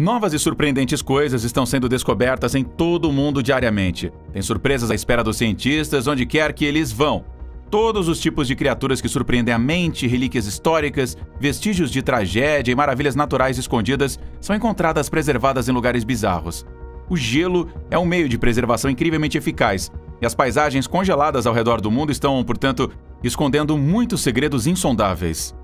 Novas e surpreendentes coisas estão sendo descobertas em todo o mundo diariamente. Tem surpresas à espera dos cientistas onde quer que eles vão. Todos os tipos de criaturas que surpreendem a mente, relíquias históricas, vestígios de tragédia e maravilhas naturais escondidas são encontradas preservadas em lugares bizarros. O gelo é um meio de preservação incrivelmente eficaz, e as paisagens congeladas ao redor do mundo estão, portanto, escondendo muitos segredos insondáveis.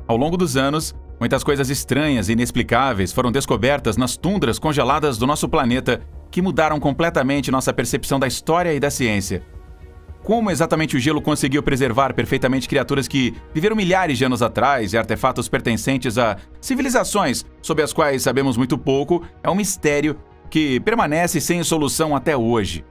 Ao longo dos anos, muitas coisas estranhas e inexplicáveis foram descobertas nas tundras congeladas do nosso planeta que mudaram completamente nossa percepção da história e da ciência. Como exatamente o gelo conseguiu preservar perfeitamente criaturas que viveram milhares de anos atrás e artefatos pertencentes a civilizações sobre as quais sabemos muito pouco é um mistério que permanece sem solução até hoje.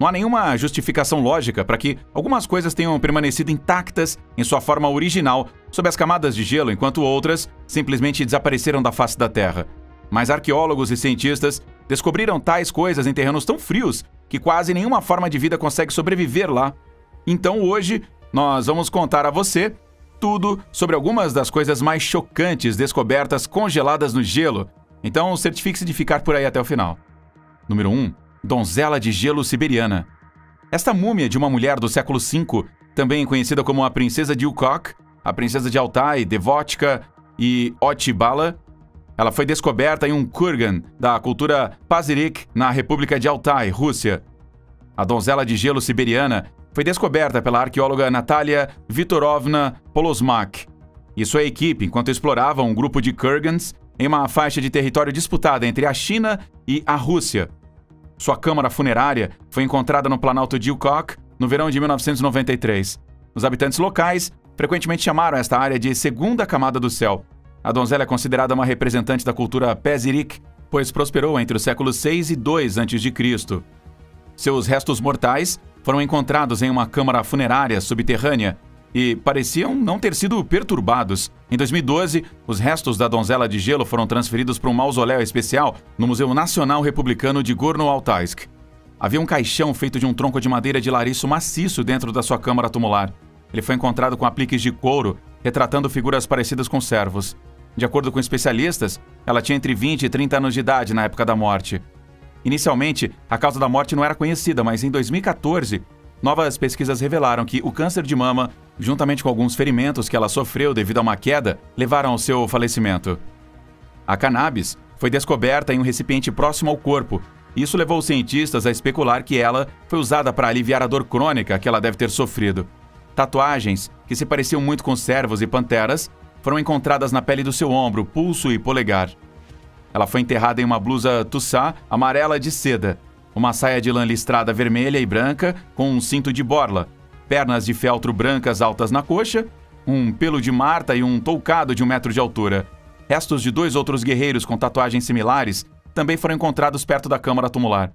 Não há nenhuma justificação lógica para que algumas coisas tenham permanecido intactas em sua forma original sob as camadas de gelo, enquanto outras simplesmente desapareceram da face da Terra. Mas arqueólogos e cientistas descobriram tais coisas em terrenos tão frios que quase nenhuma forma de vida consegue sobreviver lá. Então hoje, nós vamos contar a você tudo sobre algumas das coisas mais chocantes descobertas congeladas no gelo. Então certifique-se de ficar por aí até o final. Número 1. Donzela de gelo siberiana. Esta múmia de uma mulher do século V, também conhecida como a princesa de Yukok, a princesa de Altai, Devotka e Otibala, ela foi descoberta em um kurgan da cultura Pazyryk na República de Altai, Rússia. A donzela de gelo siberiana foi descoberta pela arqueóloga Natalia Viktorovna Polosmak e sua equipe enquanto exploravam um grupo de kurgans em uma faixa de território disputada entre a China e a Rússia. Sua câmara funerária foi encontrada no Planalto de Yukok no verão de 1993. Os habitantes locais frequentemente chamaram esta área de segunda camada do céu. A donzela é considerada uma representante da cultura Pazyryk, pois prosperou entre os séculos 6 e 2 a.C. Seus restos mortais foram encontrados em uma câmara funerária subterrânea e pareciam não ter sido perturbados. Em 2012, os restos da donzela de gelo foram transferidos para um mausoléu especial no Museu Nacional Republicano de Gorno-Altaisk. Havia um caixão feito de um tronco de madeira de lariço maciço dentro da sua câmara tumular. Ele foi encontrado com apliques de couro, retratando figuras parecidas com servos. De acordo com especialistas, ela tinha entre 20 e 30 anos de idade na época da morte. Inicialmente, a causa da morte não era conhecida, mas em 2014, novas pesquisas revelaram que o câncer de mama, juntamente com alguns ferimentos que ela sofreu devido a uma queda, levaram ao seu falecimento. A cannabis foi descoberta em um recipiente próximo ao corpo. Isso levou os cientistas a especular que ela foi usada para aliviar a dor crônica que ela deve ter sofrido. Tatuagens, que se pareciam muito com cervos e panteras, foram encontradas na pele do seu ombro, pulso e polegar. Ela foi enterrada em uma blusa tussá amarela de seda, uma saia de lã listrada vermelha e branca com um cinto de borla, pernas de feltro brancas altas na coxa, um pelo de marta e um toucado de 1 metro de altura. Restos de 2 outros guerreiros com tatuagens similares também foram encontrados perto da câmara tumular.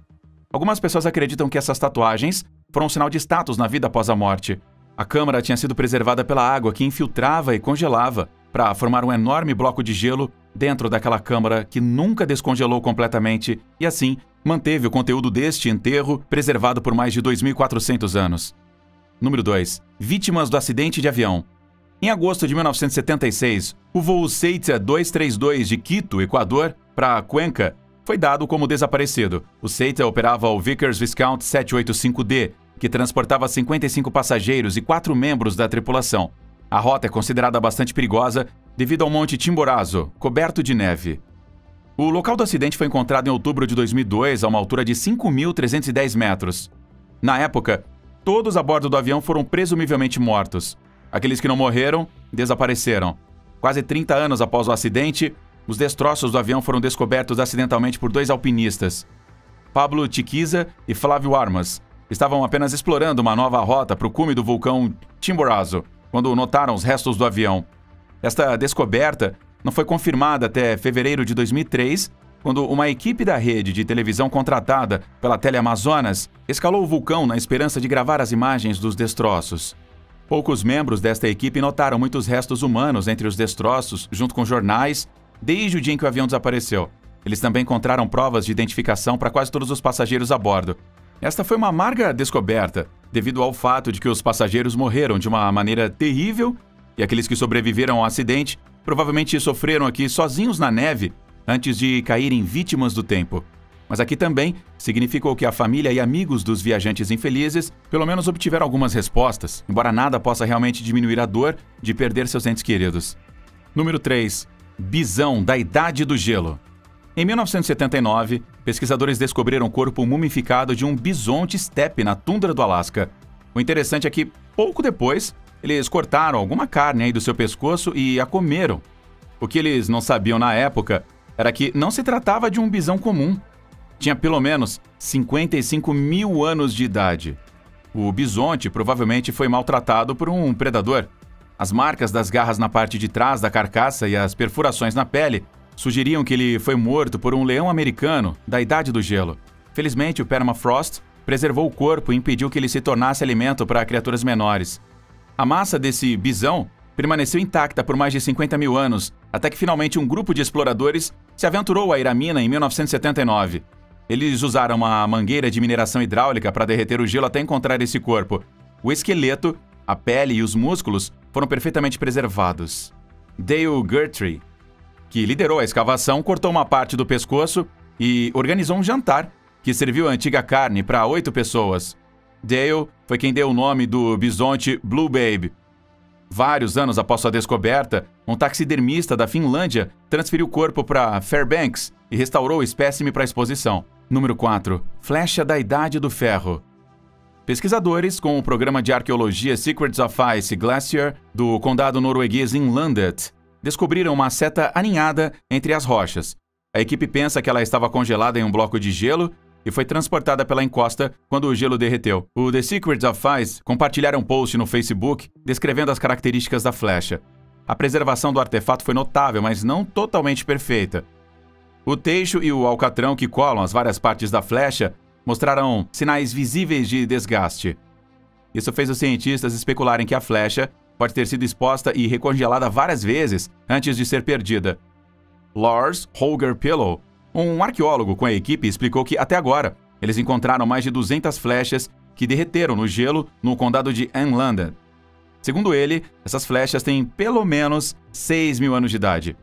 Algumas pessoas acreditam que essas tatuagens foram um sinal de status na vida após a morte. A câmara tinha sido preservada pela água que infiltrava e congelava para formar um enorme bloco de gelo dentro daquela câmara que nunca descongelou completamente e, assim, manteve o conteúdo deste enterro preservado por mais de 2.400 anos. Número 2. Vítimas do acidente de avião. Em agosto de 1976, o voo Ceitia 232 de Quito, Equador, para Cuenca, foi dado como desaparecido. O Ceitia operava o Vickers Viscount 785D, que transportava 55 passageiros e 4 membros da tripulação. A rota é considerada bastante perigosa devido ao Monte Chimborazo, coberto de neve. O local do acidente foi encontrado em outubro de 2002, a uma altura de 5.310 metros. Na época, todos a bordo do avião foram presumivelmente mortos. Aqueles que não morreram, desapareceram. Quase 30 anos após o acidente, os destroços do avião foram descobertos acidentalmente por 2 alpinistas. Pablo Chiquiza e Flávio Armas estavam apenas explorando uma nova rota para o cume do vulcão Chimborazo, quando notaram os restos do avião. Esta descoberta não foi confirmada até fevereiro de 2003, quando uma equipe da rede de televisão contratada pela Teleamazonas escalou o vulcão na esperança de gravar as imagens dos destroços. Poucos membros desta equipe notaram muitos restos humanos entre os destroços, junto com jornais, desde o dia em que o avião desapareceu. Eles também encontraram provas de identificação para quase todos os passageiros a bordo. Esta foi uma amarga descoberta, devido ao fato de que os passageiros morreram de uma maneira terrível e aqueles que sobreviveram ao acidente provavelmente sofreram aqui sozinhos na neve antes de caírem vítimas do tempo. Mas aqui também significou que a família e amigos dos viajantes infelizes pelo menos obtiveram algumas respostas, embora nada possa realmente diminuir a dor de perder seus entes queridos. Número 3. Bisão da Idade do Gelo. Em 1979, pesquisadores descobriram o corpo mumificado de um bisonte steppe na tundra do Alasca. O interessante é que, pouco depois, eles cortaram alguma carne aí do seu pescoço e a comeram. O que eles não sabiam na época era que não se tratava de um bisão comum. Tinha pelo menos 55 mil anos de idade. O bisonte provavelmente foi maltratado por um predador. As marcas das garras na parte de trás da carcaça e as perfurações na pele sugeriam que ele foi morto por um leão americano da Idade do Gelo. Felizmente, o permafrost preservou o corpo e impediu que ele se tornasse alimento para criaturas menores. A massa desse bisão permaneceu intacta por mais de 50 mil anos, até que finalmente um grupo de exploradores se aventurou a ir à mina em 1979. Eles usaram uma mangueira de mineração hidráulica para derreter o gelo até encontrar esse corpo. O esqueleto, a pele e os músculos foram perfeitamente preservados. Dale Guthrie, que liderou a escavação, cortou uma parte do pescoço e organizou um jantar que serviu a antiga carne para 8 pessoas. Dale foi quem deu o nome do bisonte Blue Babe. Vários anos após sua descoberta, um taxidermista da Finlândia transferiu o corpo para Fairbanks e restaurou o espécime para a exposição. Número 4. Flecha da Idade do Ferro. Pesquisadores com o programa de arqueologia Secrets of Ice Glacier do condado norueguês Innlandet descobriram uma seta aninhada entre as rochas. A equipe pensa que ela estava congelada em um bloco de gelo e foi transportada pela encosta quando o gelo derreteu. O The Secrets of Ice compartilharam um post no Facebook descrevendo as características da flecha. A preservação do artefato foi notável, mas não totalmente perfeita. O teixo e o alcatrão que colam as várias partes da flecha mostraram sinais visíveis de desgaste. Isso fez os cientistas especularem que a flecha pode ter sido exposta e recongelada várias vezes antes de ser perdida. Lars Holger Pillow, um arqueólogo com a equipe, explicou que até agora eles encontraram mais de 200 flechas que derreteram no gelo no condado de Innlandet. Segundo ele, essas flechas têm pelo menos 6 mil anos de idade.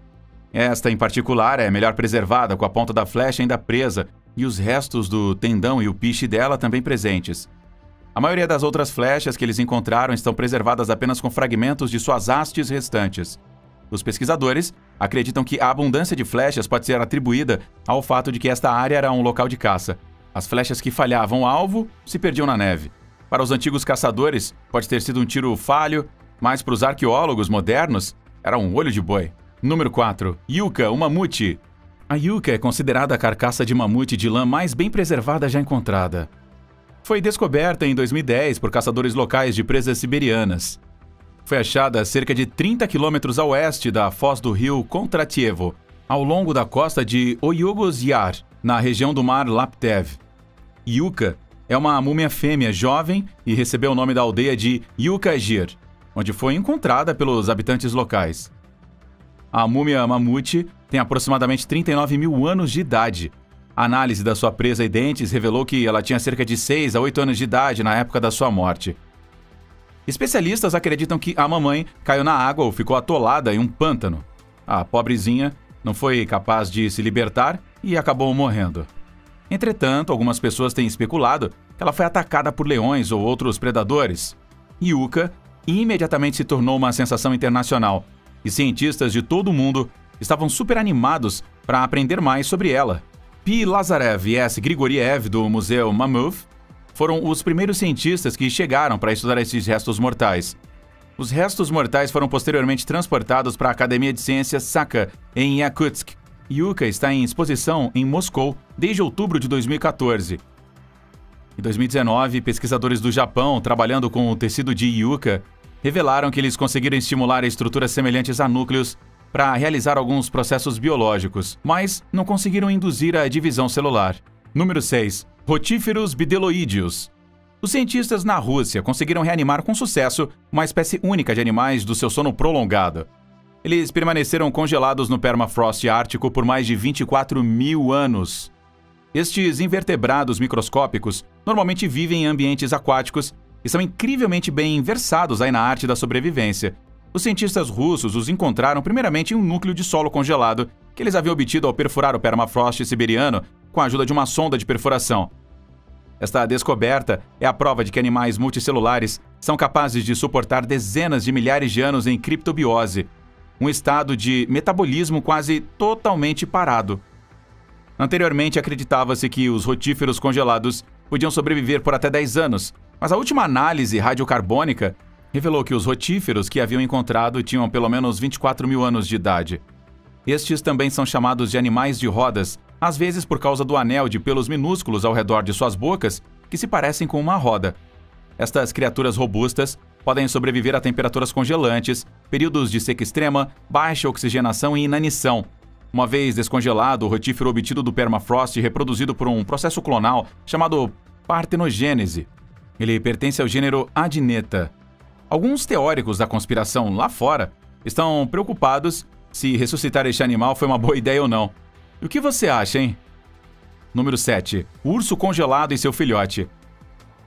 Esta, em particular, é melhor preservada com a ponta da flecha ainda presa e os restos do tendão e o piche dela também presentes. A maioria das outras flechas que eles encontraram estão preservadas apenas com fragmentos de suas hastes restantes. Os pesquisadores acreditam que a abundância de flechas pode ser atribuída ao fato de que esta área era um local de caça. As flechas que falhavam o alvo se perdiam na neve. Para os antigos caçadores, pode ter sido um tiro falho, mas para os arqueólogos modernos, era um olho de boi. Número 4. Yucca, o mamute. A yucca é considerada a carcaça de mamute de lã mais bem preservada já encontrada. Foi descoberta em 2010 por caçadores locais de presas siberianas. Foi achada a cerca de 30 quilômetros a oeste da foz do rio Kontratievo, ao longo da costa de Oyugos Yar, na região do mar Laptev. Yucca é uma múmia fêmea jovem e recebeu o nome da aldeia de Yucagir, onde foi encontrada pelos habitantes locais. A múmia mamute tem aproximadamente 39 mil anos de idade. A análise da sua presa e dentes revelou que ela tinha cerca de 6 a 8 anos de idade na época da sua morte. Especialistas acreditam que a mamãe caiu na água ou ficou atolada em um pântano. A pobrezinha não foi capaz de se libertar e acabou morrendo. Entretanto, algumas pessoas têm especulado que ela foi atacada por leões ou outros predadores. Yucca imediatamente se tornou uma sensação internacional, e cientistas de todo o mundo estavam super animados para aprender mais sobre ela. P. Lazarev e S. Grigoriev, do Museu Mammoth, foram os primeiros cientistas que chegaram para estudar esses restos mortais. Os restos mortais foram posteriormente transportados para a Academia de Ciências Sakha, em Yakutsk. Yucca está em exposição em Moscou desde outubro de 2014. Em 2019, pesquisadores do Japão, trabalhando com o tecido de yucca, revelaram que eles conseguiram estimular estruturas semelhantes a núcleos para realizar alguns processos biológicos, mas não conseguiram induzir a divisão celular. Número 6. Rotíferos bideloídeos. Os cientistas na Rússia conseguiram reanimar com sucesso uma espécie única de animais do seu sono prolongado. Eles permaneceram congelados no permafrost ártico por mais de 24 mil anos. Estes invertebrados microscópicos normalmente vivem em ambientes aquáticos e são incrivelmente bem versados aí na arte da sobrevivência. Os cientistas russos os encontraram primeiramente em um núcleo de solo congelado que eles haviam obtido ao perfurar o permafrost siberiano com a ajuda de uma sonda de perfuração. Esta descoberta é a prova de que animais multicelulares são capazes de suportar dezenas de milhares de anos em criptobiose, um estado de metabolismo quase totalmente parado. Anteriormente, acreditava-se que os rotíferos congelados podiam sobreviver por até 10 anos, mas a última análise radiocarbônica revelou que os rotíferos que haviam encontrado tinham pelo menos 24 mil anos de idade. Estes também são chamados de animais de rodas, às vezes por causa do anel de pelos minúsculos ao redor de suas bocas, que se parecem com uma roda. Estas criaturas robustas podem sobreviver a temperaturas congelantes, períodos de seca extrema, baixa oxigenação e inanição. Uma vez descongelado, o rotífero obtido do permafrost é reproduzido por um processo clonal chamado partenogênese. Ele pertence ao gênero Adineta. Alguns teóricos da conspiração lá fora estão preocupados se ressuscitar este animal foi uma boa ideia ou não. E o que você acha, hein? Número 7. O urso congelado e seu filhote.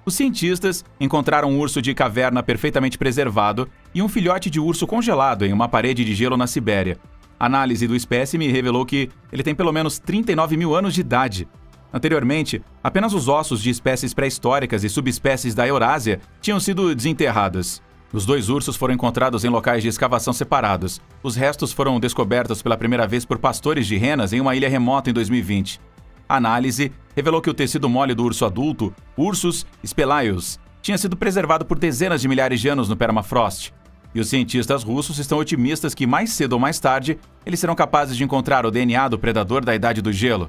Os cientistas encontraram um urso de caverna perfeitamente preservado e um filhote de urso congelado em uma parede de gelo na Sibéria. A análise do espécime revelou que ele tem pelo menos 39 mil anos de idade. Anteriormente, apenas os ossos de espécies pré-históricas e subespécies da Eurásia tinham sido desenterrados. Os dois ursos foram encontrados em locais de escavação separados. Os restos foram descobertos pela primeira vez por pastores de renas em uma ilha remota em 2020. A análise revelou que o tecido mole do urso adulto, Ursus spelaeus, tinha sido preservado por dezenas de milhares de anos no permafrost. E os cientistas russos estão otimistas que mais cedo ou mais tarde eles serão capazes de encontrar o DNA do predador da Idade do Gelo.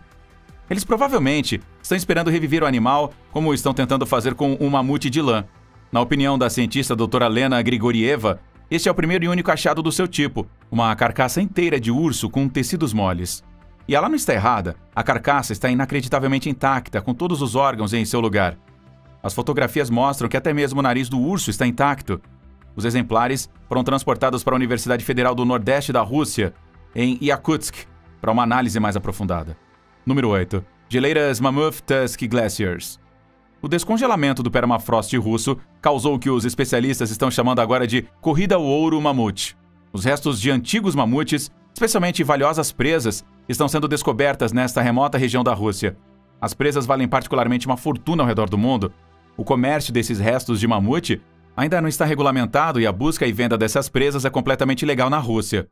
Eles provavelmente estão esperando reviver o animal como estão tentando fazer com um mamute de lã. Na opinião da cientista doutora Lena Grigorieva, este é o primeiro e único achado do seu tipo, uma carcaça inteira de urso com tecidos moles. E ela não está errada, a carcaça está inacreditavelmente intacta, com todos os órgãos em seu lugar. As fotografias mostram que até mesmo o nariz do urso está intacto. Os exemplares foram transportados para a Universidade Federal do Nordeste da Rússia, em Yakutsk, para uma análise mais aprofundada. Número 8. Geleiras Mammoth-Tusk Glaciers. O descongelamento do permafrost russo causou o que os especialistas estão chamando agora de Corrida ao Ouro Mamute. Os restos de antigos mamutes, especialmente valiosas presas, estão sendo descobertas nesta remota região da Rússia. As presas valem particularmente uma fortuna ao redor do mundo. O comércio desses restos de mamute ainda não está regulamentado e a busca e venda dessas presas é completamente ilegal na Rússia.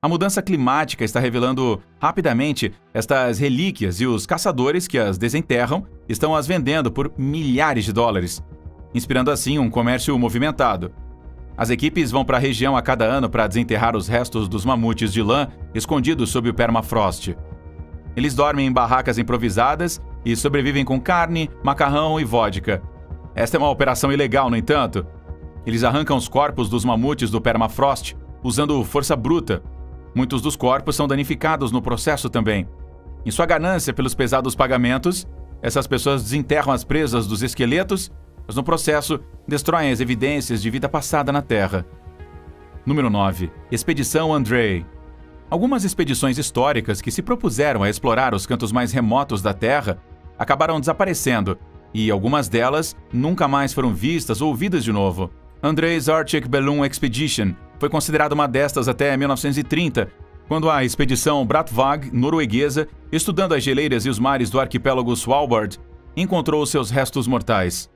A mudança climática está revelando rapidamente estas relíquias e os caçadores que as desenterram estão as vendendo por milhares de dólares, inspirando assim um comércio movimentado. As equipes vão para a região a cada ano para desenterrar os restos dos mamutes de lã escondidos sob o permafrost. Eles dormem em barracas improvisadas e sobrevivem com carne, macarrão e vodka. Esta é uma operação ilegal, no entanto. Eles arrancam os corpos dos mamutes do permafrost usando força bruta. Muitos dos corpos são danificados no processo também. Em sua ganância pelos pesados pagamentos, essas pessoas desenterram as presas dos esqueletos, mas no processo destroem as evidências de vida passada na Terra. Número 9. Expedição Andrei. Algumas expedições históricas que se propuseram a explorar os cantos mais remotos da Terra acabaram desaparecendo, e algumas delas nunca mais foram vistas ou ouvidas de novo. Andrei's Arctic Balloon Expedition foi considerada uma destas até 1930, quando a expedição Brattvaag, norueguesa, estudando as geleiras e os mares do arquipélago Svalbard, encontrou seus restos mortais.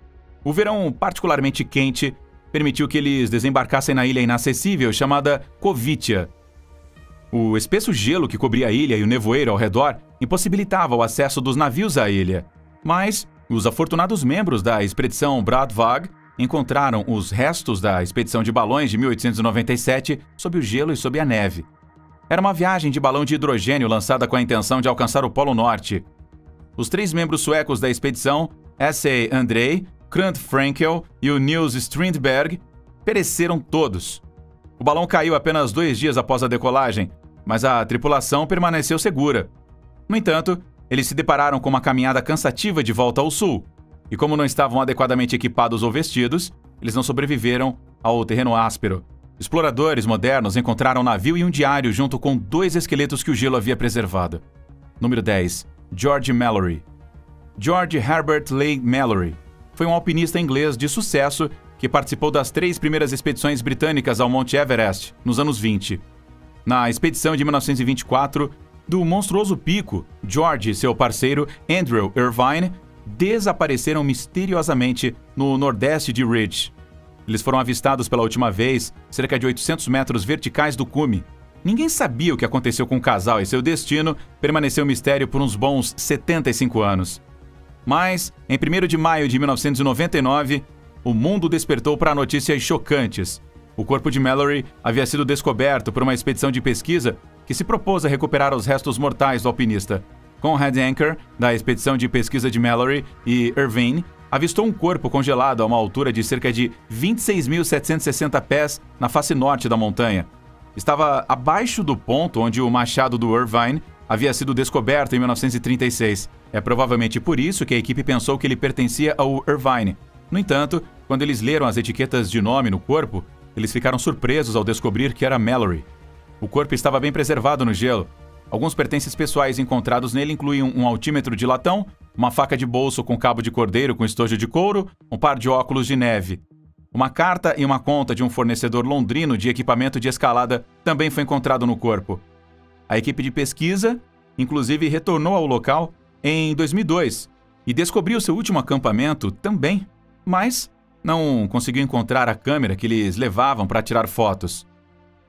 O verão particularmente quente permitiu que eles desembarcassem na ilha inacessível chamada Kovitia. O espesso gelo que cobria a ilha e o nevoeiro ao redor impossibilitava o acesso dos navios à ilha. Mas os afortunados membros da expedição Brattvaag encontraram os restos da expedição de balões de 1897 sob o gelo e sob a neve. Era uma viagem de balão de hidrogênio lançada com a intenção de alcançar o Polo Norte. Os 3 membros suecos da expedição, S.A. Andrei, Krant Frankel e o Niels Strindberg, pereceram todos. O balão caiu apenas 2 dias após a decolagem, mas a tripulação permaneceu segura. No entanto, eles se depararam com uma caminhada cansativa de volta ao sul, e como não estavam adequadamente equipados ou vestidos, eles não sobreviveram ao terreno áspero. Exploradores modernos encontraram um navio e um diário junto com 2 esqueletos que o gelo havia preservado. Número 10. George Mallory. George Herbert Leigh Mallory foi um alpinista inglês de sucesso que participou das 3 primeiras expedições britânicas ao Monte Everest, nos anos 20. Na expedição de 1924, do monstruoso pico, George e seu parceiro Andrew Irvine desapareceram misteriosamente no nordeste de Ridge. Eles foram avistados pela última vez cerca de 800 metros verticais do cume. Ninguém sabia o que aconteceu com o casal e seu destino permaneceu mistério por uns bons 75 anos. Mas, em 1º de maio de 1999, o mundo despertou para notícias chocantes. O corpo de Mallory havia sido descoberto por uma expedição de pesquisa que se propôs a recuperar os restos mortais do alpinista. Conrad Anker, da expedição de pesquisa de Mallory, e Irvine, avistou um corpo congelado a uma altura de cerca de 26.760 pés na face norte da montanha. Estava abaixo do ponto onde o machado do Irvine havia sido descoberto em 1936. É provavelmente por isso que a equipe pensou que ele pertencia ao Irvine. No entanto, quando eles leram as etiquetas de nome no corpo, eles ficaram surpresos ao descobrir que era Mallory. O corpo estava bem preservado no gelo. Alguns pertences pessoais encontrados nele incluíam um altímetro de latão, uma faca de bolso com cabo de cordeiro com estojo de couro, um par de óculos de neve. Uma carta e uma conta de um fornecedor londrino de equipamento de escalada também foi encontrado no corpo. A equipe de pesquisa, inclusive, retornou ao local em 2002 e descobriu seu último acampamento também, mas não conseguiu encontrar a câmera que eles levavam para tirar fotos.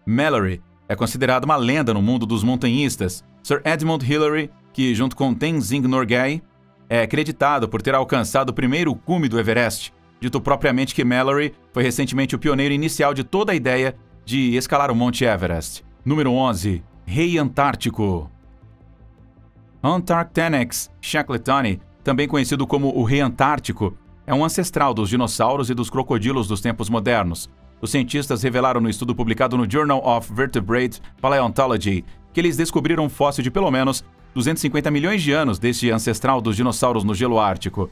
Mallory é considerado uma lenda no mundo dos montanhistas. Sir Edmund Hillary, que junto com Tenzing Norgay, é acreditado por ter alcançado o primeiro cume do Everest. Dito propriamente que Mallory foi recentemente o pioneiro inicial de toda a ideia de escalar o Monte Everest. Número 11. Rei Antártico. Antarctenex shackletoni, também conhecido como o Rei Antártico, é um ancestral dos dinossauros e dos crocodilos dos tempos modernos. Os cientistas revelaram no estudo publicado no Journal of Vertebrate Paleontology que eles descobriram um fóssil de pelo menos 250 milhões de anos deste ancestral dos dinossauros no gelo ártico.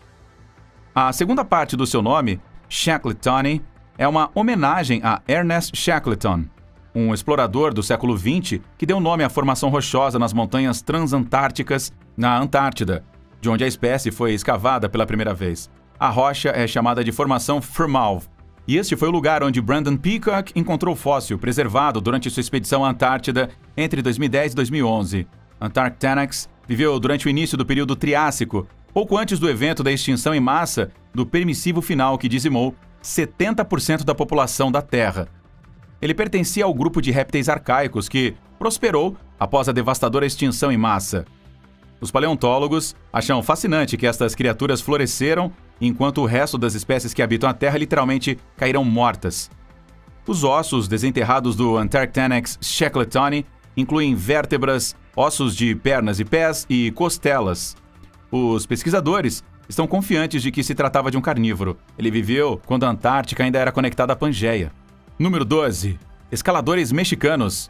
A segunda parte do seu nome, Shackletoni, é uma homenagem a Ernest Shackleton, um explorador do século XX que deu nome à formação rochosa nas montanhas transantárticas na Antártida, de onde a espécie foi escavada pela primeira vez. A rocha é chamada de Formação Fromov, e este foi o lugar onde Brandon Peacock encontrou o fóssil preservado durante sua expedição à Antártida entre 2010 e 2011. Antarctenex viveu durante o início do período Triássico, pouco antes do evento da extinção em massa do permissivo final que dizimou 70% da população da Terra. Ele pertencia ao grupo de répteis arcaicos que prosperou após a devastadora extinção em massa. Os paleontólogos acham fascinante que estas criaturas floresceram enquanto o resto das espécies que habitam a Terra literalmente caíram mortas. Os ossos desenterrados do Antarctenex shackletoni incluem vértebras, ossos de pernas e pés e costelas. Os pesquisadores estão confiantes de que se tratava de um carnívoro. Ele viveu quando a Antártica ainda era conectada à Pangeia. Número 12. Escaladores mexicanos.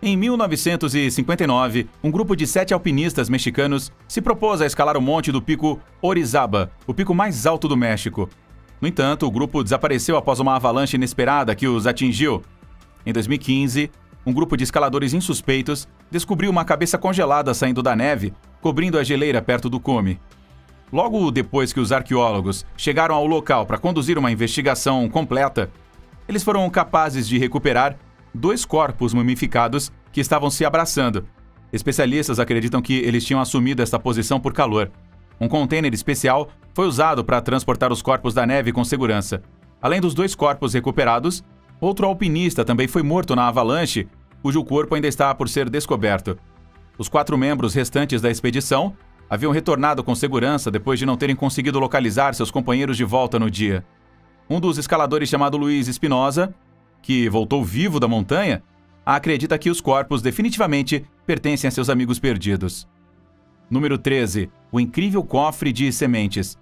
Em 1959, um grupo de 7 alpinistas mexicanos se propôs a escalar o monte do Pico Orizaba, o pico mais alto do México. No entanto, o grupo desapareceu após uma avalanche inesperada que os atingiu. Em 2015, um grupo de escaladores insuspeitos descobriu uma cabeça congelada saindo da neve, cobrindo a geleira perto do cume. Logo depois que os arqueólogos chegaram ao local para conduzir uma investigação completa, eles foram capazes de recuperar 2 corpos mumificados que estavam se abraçando. Especialistas acreditam que eles tinham assumido esta posição por calor. Um container especial foi usado para transportar os corpos da neve com segurança. Além dos 2 corpos recuperados, outro alpinista também foi morto na avalanche, cujo corpo ainda está por ser descoberto. Os 4 membros restantes da expedição haviam retornado com segurança depois de não terem conseguido localizar seus companheiros de volta no dia. Um dos escaladores, chamado Luiz Espinosa, que voltou vivo da montanha, acredita que os corpos definitivamente pertencem a seus amigos perdidos. Número 13. O incrível cofre de sementes.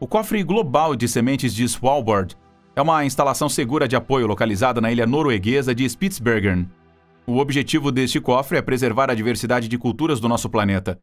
O cofre global de sementes de Svalbard é uma instalação segura de apoio localizada na ilha norueguesa de Spitsbergen. O objetivo deste cofre é preservar a diversidade de culturas do nosso planeta.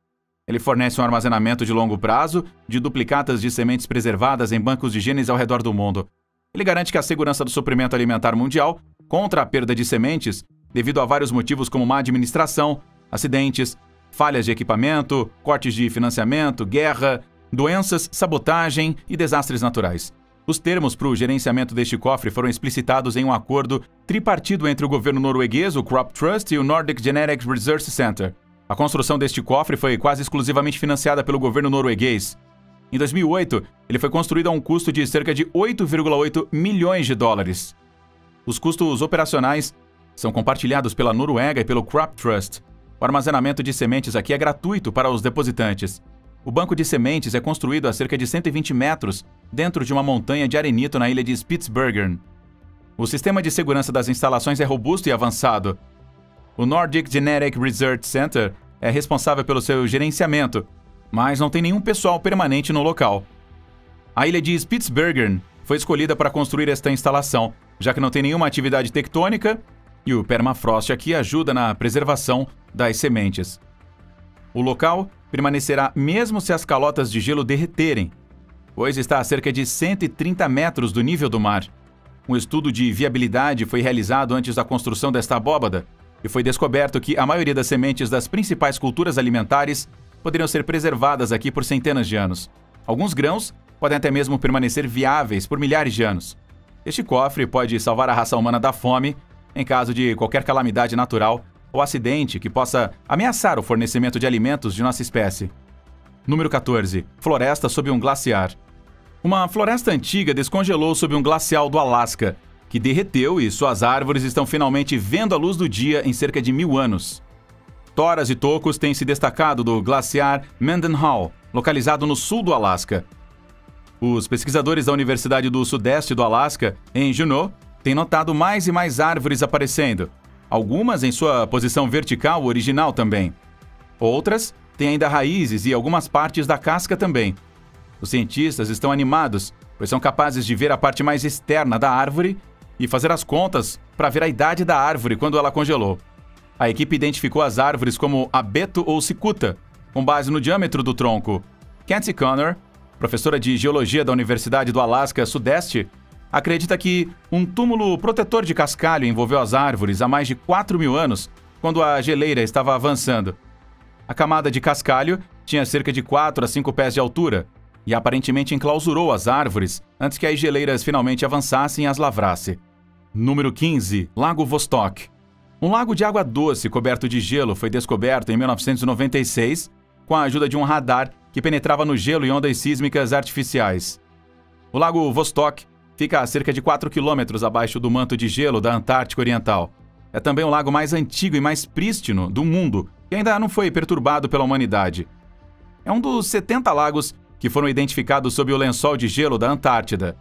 Ele fornece um armazenamento de longo prazo de duplicatas de sementes preservadas em bancos de genes ao redor do mundo. Ele garante que a segurança do suprimento alimentar mundial contra a perda de sementes, devido a vários motivos como má administração, acidentes, falhas de equipamento, cortes de financiamento, guerra, doenças, sabotagem e desastres naturais. Os termos para o gerenciamento deste cofre foram explicitados em um acordo tripartido entre o governo norueguês, o Crop Trust e o Nordic Genetic Research Center. A construção deste cofre foi quase exclusivamente financiada pelo governo norueguês. Em 2008, ele foi construído a um custo de cerca de 8,8 milhões de dólares. Os custos operacionais são compartilhados pela Noruega e pelo Crop Trust. O armazenamento de sementes aqui é gratuito para os depositantes. O banco de sementes é construído a cerca de 120 metros dentro de uma montanha de arenito na ilha de Spitsbergen. O sistema de segurança das instalações é robusto e avançado. O Nordic Genetic Research Center é responsável pelo seu gerenciamento, mas não tem nenhum pessoal permanente no local. A ilha de Spitsbergen foi escolhida para construir esta instalação, já que não tem nenhuma atividade tectônica e o permafrost aqui ajuda na preservação das sementes. O local permanecerá mesmo se as calotas de gelo derreterem, pois está a cerca de 130 metros do nível do mar. Um estudo de viabilidade foi realizado antes da construção desta abóbada e foi descoberto que a maioria das sementes das principais culturas alimentares poderiam ser preservadas aqui por centenas de anos. Alguns grãos podem até mesmo permanecer viáveis por milhares de anos. Este cofre pode salvar a raça humana da fome em caso de qualquer calamidade natural ou acidente que possa ameaçar o fornecimento de alimentos de nossa espécie. Número 14. Floresta sob um glaciar. Uma floresta antiga descongelou sob um glacial do Alasca, que derreteu e suas árvores estão finalmente vendo a luz do dia em cerca de 1000 anos. Toras e tocos têm se destacado do glaciar Mendenhall, localizado no sul do Alasca. Os pesquisadores da Universidade do Sudeste do Alasca, em Juneau, têm notado mais e mais árvores aparecendo, algumas em sua posição vertical original também. Outras têm ainda raízes e algumas partes da casca também. Os cientistas estão animados, pois são capazes de ver a parte mais externa da árvore e fazer as contas para ver a idade da árvore quando ela congelou. A equipe identificou as árvores como abeto ou cicuta, com base no diâmetro do tronco. Kenzie Connor, professora de geologia da Universidade do Alasca Sudeste, acredita que um túmulo protetor de cascalho envolveu as árvores há mais de 4.000 anos, quando a geleira estava avançando. A camada de cascalho tinha cerca de 4 a 5 pés de altura e aparentemente enclausurou as árvores antes que as geleiras finalmente avançassem e as lavrasse. Número 15. Lago Vostok. Um lago de água doce coberto de gelo foi descoberto em 1996 com a ajuda de um radar que penetrava no gelo e ondas sísmicas artificiais. O Lago Vostok fica a cerca de 4 quilômetros abaixo do manto de gelo da Antártica Oriental. É também o lago mais antigo e mais prístino do mundo e ainda não foi perturbado pela humanidade. É um dos 70 lagos que foram identificados sob o lençol de gelo da Antártida.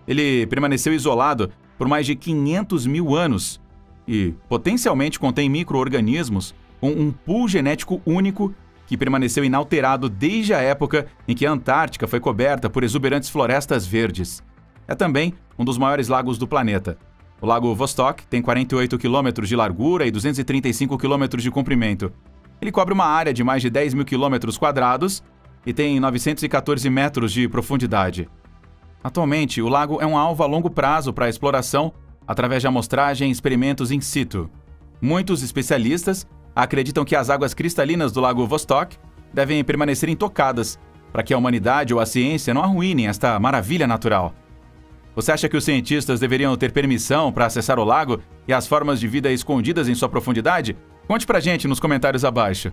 Ele permaneceu isolado por mais de 500.000 anos e potencialmente contém micro-organismos com um pool genético único que permaneceu inalterado desde a época em que a Antártica foi coberta por exuberantes florestas verdes. É também um dos maiores lagos do planeta. O Lago Vostok tem 48 quilômetros de largura e 235 quilômetros de comprimento. Ele cobre uma área de mais de 10.000 quilômetros quadrados e tem 914 metros de profundidade. Atualmente, o lago é um alvo a longo prazo para a exploração através de amostragem e experimentos in situ. Muitos especialistas acreditam que as águas cristalinas do Lago Vostok devem permanecer intocadas para que a humanidade ou a ciência não arruinem esta maravilha natural. Você acha que os cientistas deveriam ter permissão para acessar o lago e as formas de vida escondidas em sua profundidade? Conte pra gente nos comentários abaixo.